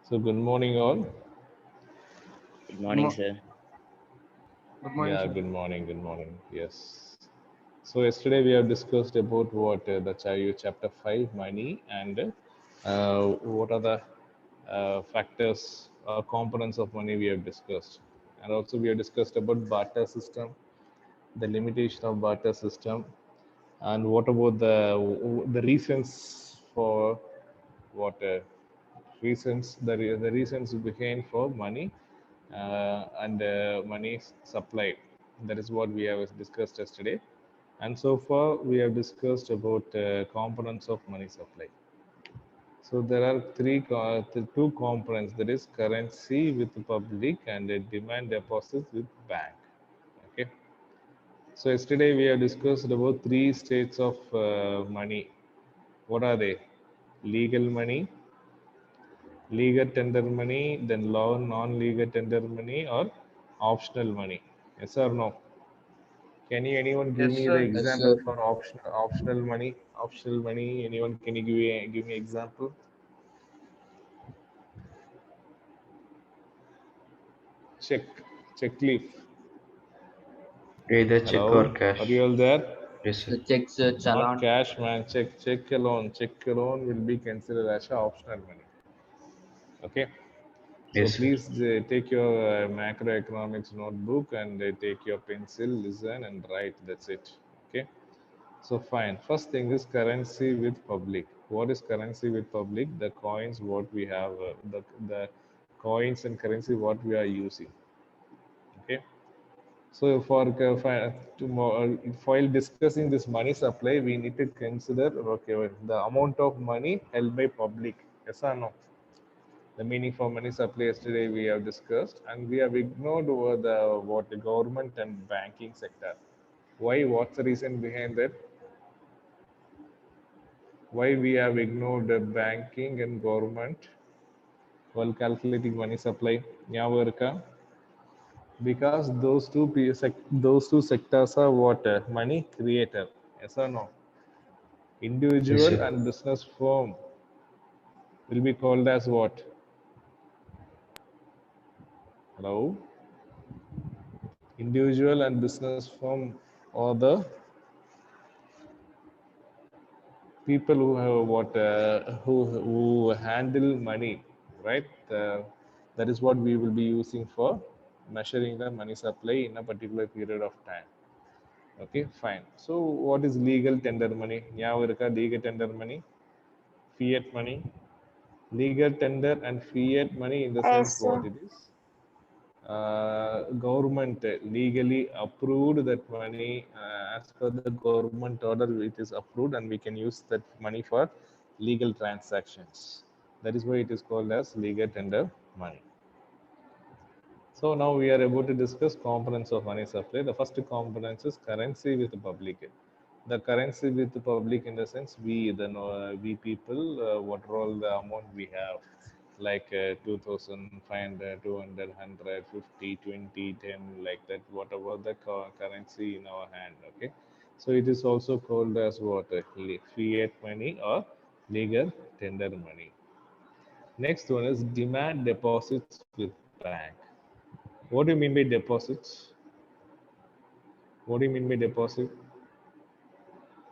So good morning all. Good morning, Mo- sir. Good morning, Yeah, sir. good morning, good morning. Yes. So yesterday we have discussed about what the chapter 5 money and what are the factors or components of money we have discussed. And also we have discussed about barter system, the limitation of barter system, and what about the reasons for what reasons the reasons behind for money and money supply. That is what we have discussed yesterday. And so far, we have discussed about components of money supply. So there are two components. That is currency with the public and demand deposits with bank. Okay. So yesterday we have discussed about three states of money. What are they? Legal money, legal tender money, then law non-legal tender money, or optional money. Yes or no? Can you anyone give Yes, me the sir. Yes, example sir. for optional money? Optional money. Anyone? Can you give me example? Check, check leaf. Either check or Hello, are cash. you all there? Yes, sir. The checks, Not challan. cash, man. Check alone. Check alone will be considered as a optional money. Okay. So Yes, sir. please take your macroeconomics notebook and take your pencil, listen and write. That's it. Okay. So fine. First thing is currency with public. What is currency with public? The coins what we have, the coins and currency what we are using. Okay. So while discussing this money supply, we need to consider the amount of money held by public. Yes or no? The meaning for money supply yesterday we have discussed, and we have ignored over the government and banking sector. Why? What's the reason behind that? Why we have ignored the banking and government while calculating money supply? ஞாபகம் இருக்கா? Because those two sectors are what? Money creator. Yes or no? Yes, Individual sir. and business firm will be called as what? Hello? Individual and business firm or the people who have who handle money, right? That is what we will be using for measuring the money supply in a particular period of time. Okay, fine. So what is legal tender money? ஞாபகம் இருக்கா legal tender money, fiat money? Legal tender and fiat money in the sense Yes, what sir. it is, government legally approved that money as per the government order it is approved, and we can use that money for legal transactions. That is why it is called as legal tender money. So now we are able to discuss components of money supply. The first component is currency with the public. The currency with the public in the sense we people, what all the amount we have, like 2,500, 200, 100, 50, 20, 10, like that, whatever the currency in our hand. Okay. So it is also called as what? Fiat money or legal tender money. Next one is demand deposits with bank. What do you mean by deposits? What do you mean by deposit?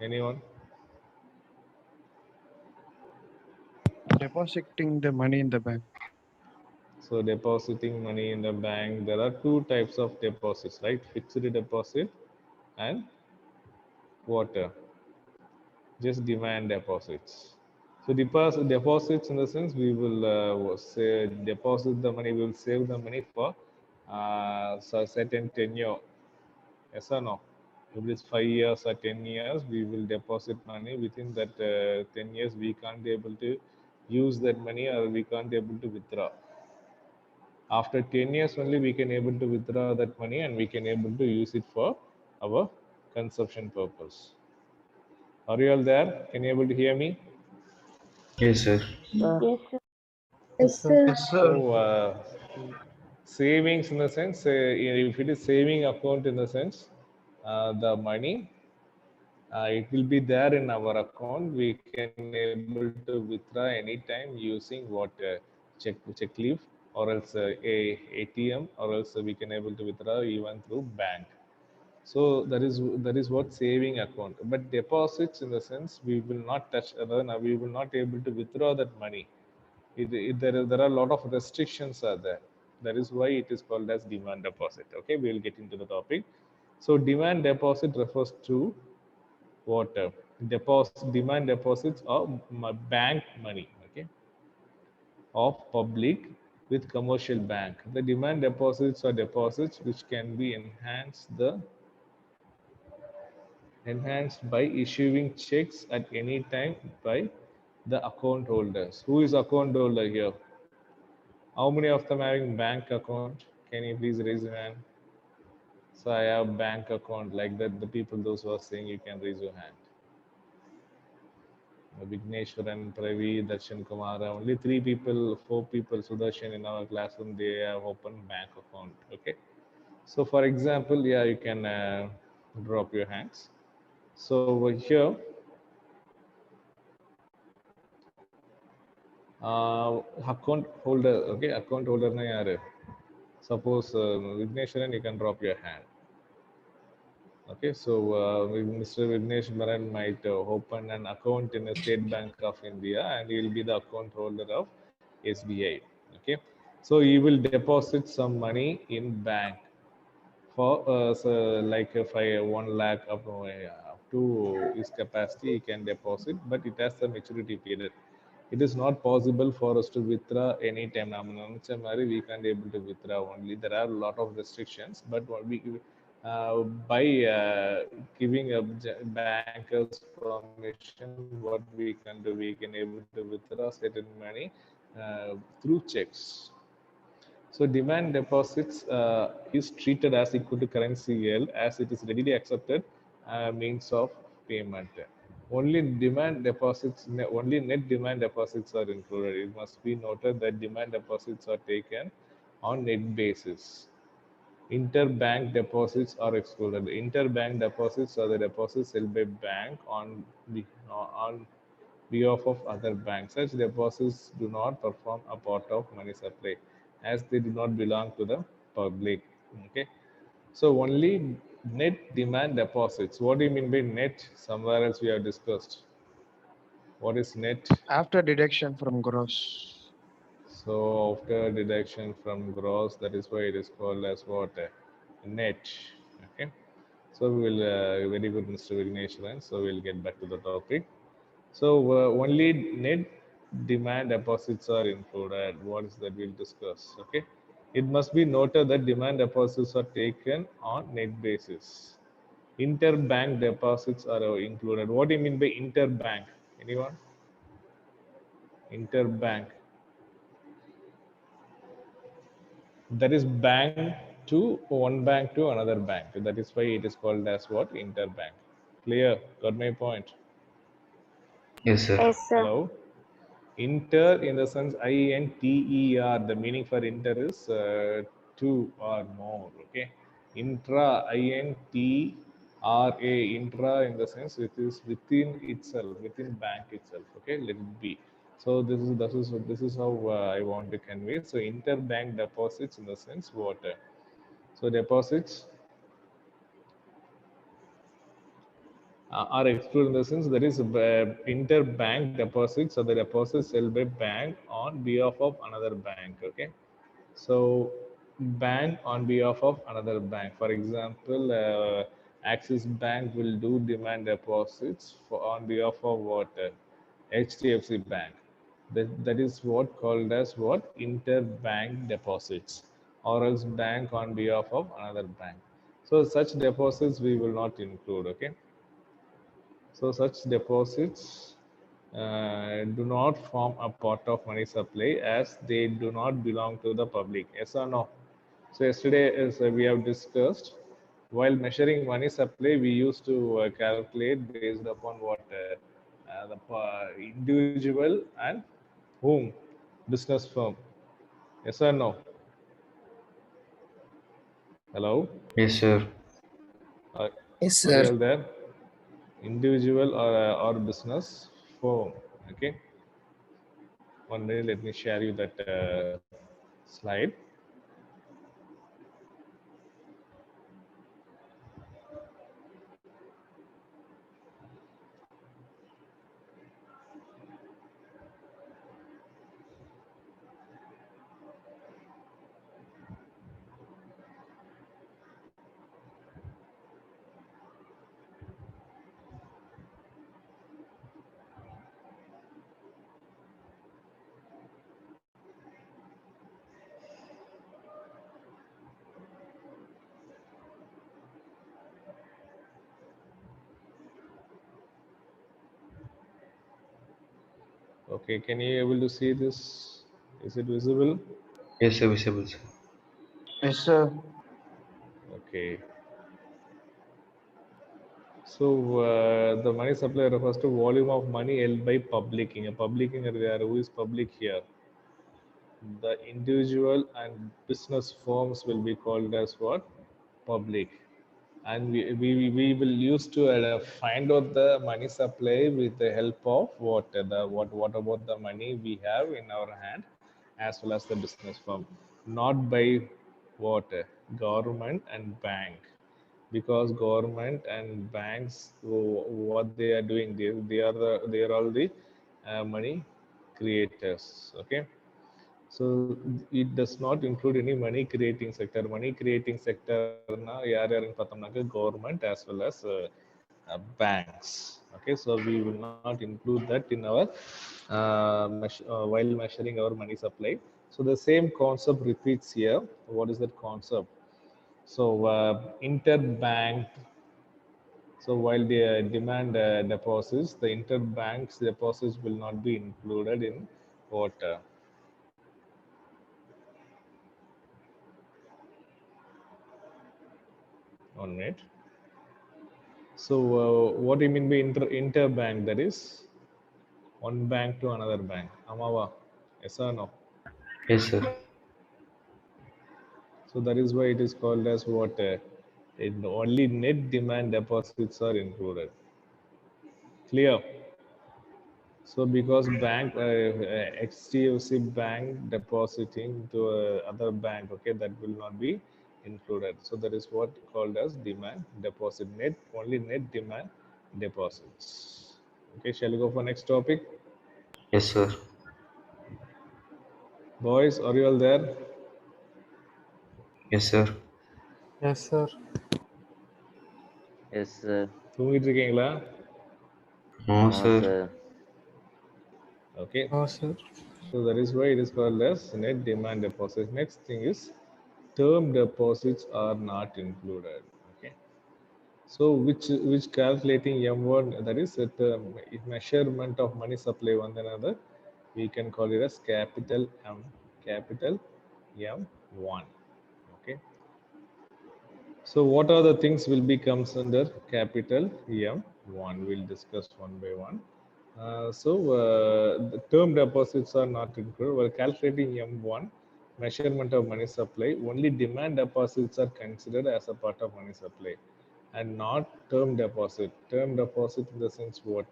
Anyone? Depositing the money in the bank. So depositing money in the bank, there are two types of deposits, right? Fixed deposit and what? Just demand deposits. So deposits in the sense we will say deposit the money, we will save the money for certain tenure. Yes or no? If it is 5 years or 10 years, we will deposit money. Within that 10 years, we can't be able to use that money or we can't be able to withdraw. After 10 years only, we can able to withdraw that money and we can able to use it for our consumption purpose. Are you all there? Can you able to hear me? Yes, sir. Yes, sir. Yes, Yes, sir. sir. Yes, sir. So savings in the sense, if it is saving account in the sense, the money it will be there in our account. We can able to withdraw anytime using what? check leaf, or else a ATM, or else we can able to withdraw even through bank. So that is what saving account. But deposits, in the sense, we will not touch. We will not able to withdraw that money. There are a lot of restrictions are there. That is why it is called as demand deposit. Okay, we will get into the topic. So demand deposit refers to what? Demand deposits of bank money. Okay, of public with commercial bank. The demand deposits are deposits which can be enhanced by issuing checks at any time by the account holders. Who is account holder here? How many of them having bank account? Can you please raise your hand? So I have bank account, like that. The people, those who are saying, you can raise your hand. Vigneshwaran, Pravi, Darshan Kumar, only 3 people, 4 people, Sudarshan in our classroom, they have opened bank account. Okay. So for example, yeah, you can drop your hands. So over here, account holder, okay, account holder na yaar. Suppose Vigneshwaran, you can drop your hand. Okay, so Mr. Vignesh Maran might open an account in the State Bank of India, and he will be the account holder of SBI. Okay, so he will deposit some money in bank for so like if I 1 lakh up to his capacity, he can deposit, but it has a maturity period. It is not possible for us to withdraw anytime. We can't able to withdraw only. There are a lot of restrictions, but what by giving a bankers permission, what we can do, we can able to withdraw certain money through checks. So demand deposits is treated as equal to currency yield, as it is readily accepted means of payment. Only only net demand deposits are included. It must be noted that demand deposits are taken on net basis. Interbank deposits are excluded. Interbank deposits are the deposits held by bank on behalf of other banks. Such deposits do not perform a part of money supply, as they do not belong to the public. Okay. So only net demand deposits. What do you mean by net? Somewhere else we have discussed. What is net? After deduction from gross. So after deduction from gross, that is why it is called as what? Net. Okay. So we will, very good, Mr. Vigneshwaran. So we'll get back to the topic. So only net demand deposits are included. What is that we'll discuss? Okay. It must be noted that demand deposits are taken on net basis. Interbank deposits are included. What do you mean by interbank? Anyone? Interbank. That is bank to one bank to another bank. That is why it is called as what? Interbank. Clear? Got my point? Yes, sir. Yes, sir. Hello? Inter, in the sense INTER, the meaning for inter is two or more. Okay. Intra, INTRA, intra, in the sense it is within itself, within bank itself. Okay, let it be. So this is how I want to convey. So interbank deposits, in the sense what? So deposits are excluded in the sense that is interbank deposits or the deposits held by bank on behalf of another bank. Okay, so bank on behalf of another bank. For example, Axis Bank will do demand deposits on behalf of what? HDFC Bank. That is what called as what? Interbank deposits, or else bank on behalf of another bank. So such deposits we will not include. Okay. So such deposits do not form a part of money supply, as they do not belong to the public. Yes or no? So yesterday, as we have discussed, while measuring money supply, we used to calculate based upon what? The individual and whom? Business firm. Yes or no? Hello? Yes, sir. Are, Yes, are you sir. all there? Individual or business firm. Okay. One minute, let me share you that slide. Okay, can you able to see this? Is it visible? Yes, sir. Visible, sir. Yes, sir. Okay. So the money supply refers to volume of money held by public. Public who is public here? The individual and business firms will be called as what? Public. And we will use to find out the money supply with the help of what about the money we have in our hand as well as the business firm, not by what? Government and bank, because government and banks, what they are doing, they are all the money creators. Okay, so it does not include any money creating sector. Money creating sector na yaar yarnu pathomnaka government as well as banks. Okay, so we will not include that in our while measuring our money supply. So the same concept repeats here. What is that concept? So interbank. So while the demand deposits, the interbanks deposits will not be included in what? 1 minute. So what do you mean by interbank? That is one bank to another bank. Amawa, yes or no? Yes, sir. So that is why it is called as what? Only net demand deposits are included. Clear? So because bank, HDFC bank depositing to other bank, okay, that will not be included. So that is what called as demand deposit. Only net demand deposits. Okay, shall we go for next topic? Yes, sir. Boys, are you all there? Yes, sir. Yes, sir. Yes, sir. தூங்கிட்டு இருக்கீங்களா? No, No, sir. sir. Okay. No, sir. So that is why it is called as net demand deposit. Next thing is term deposits are not included. Okay. So which calculating M1, that is a term, measurement of money supply one another, we can call it as capital M1. Okay. So what are the things will be comes under capital M1? We'll discuss one by one. The term deposits are not included. While calculating M1, measurement of money supply, only demand deposits are considered as a part of money supply and not term deposit. Term deposit in the sense what?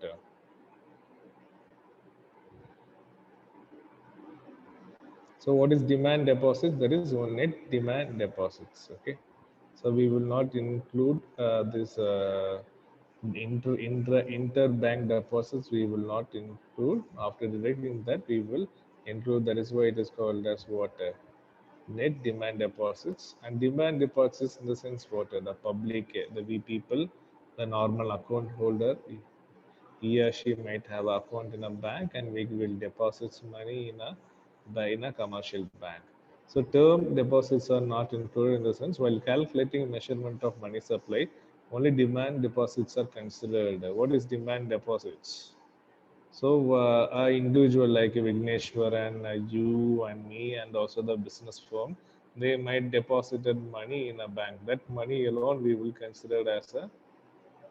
So what is demand deposit? That is one net demand deposits. Okay. So we will not include this interbank deposits. We will not include. After deducting that, we will include. That is why it is called as what? Net demand deposits. And demand deposits in the sense what? The public, the we people, the normal account holder, he or she might have an account in a bank and we will deposit money in a commercial bank. So term deposits are not included in the sense while calculating measurement of money supply, only demand deposits are considered. What is demand deposits? So an individual like Vigneshwaran, you and me, and also the business firm, they might deposited money in a bank. That money alone we will consider as a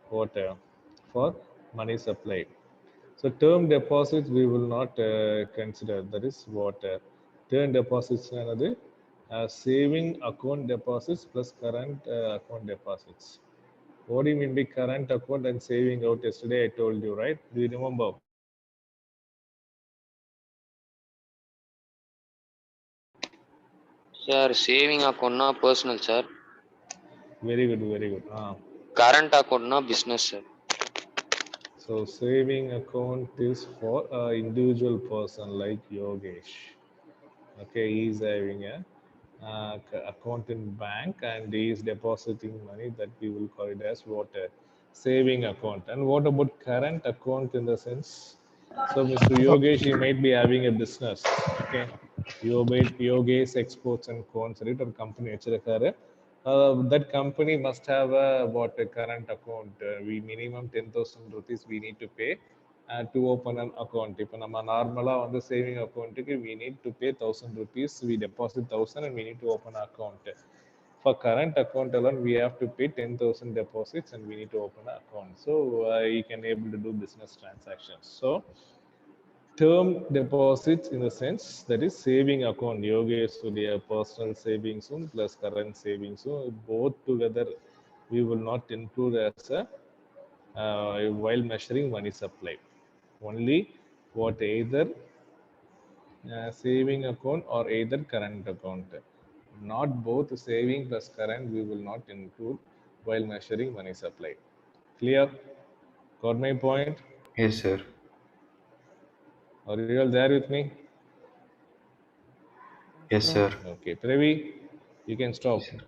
what for money supply. So term deposits we will not consider. That is what term deposits another saving account deposits plus current account deposits. What do you mean by current account and saving out? Yesterday I told you, right? Do you remember? Sir, saving account na personal, sir. Very good, very good. Current account na business, sir. So saving account is for an individual person like Yogesh. Okay, he is having a account in bank and he is depositing money that we will call it as what a saving account. And what about current account in the sense? So Mr. Yogesh, he might be having a business. Okay, Yogesh Exports and Cons, right? Or company vechirukkaru. That company must have a current account. We minimum 10,000 rupees we need to pay to open an account. இப்போ நம்ம நார்மலாக வந்து saving அக்கௌண்ட்டுக்கு we need to pay 1,000 rupees, we deposit 1,000 and we need to open an account. For current account alone, we have to pay 10,000 deposits and we need to open an account. So you can able to do business transactions. So term deposits in the sense that is saving account, Yogesh Surya personal savings plus current savings, both together we will not include as a while measuring money supply. Only what either saving account or either current account. Not both saving plus current we will not include while measuring money supply. Clear? Got my point? Yes, sir. Are you all there with me? Yes, sir. Okay, Previ, you can stop. Yes, sir.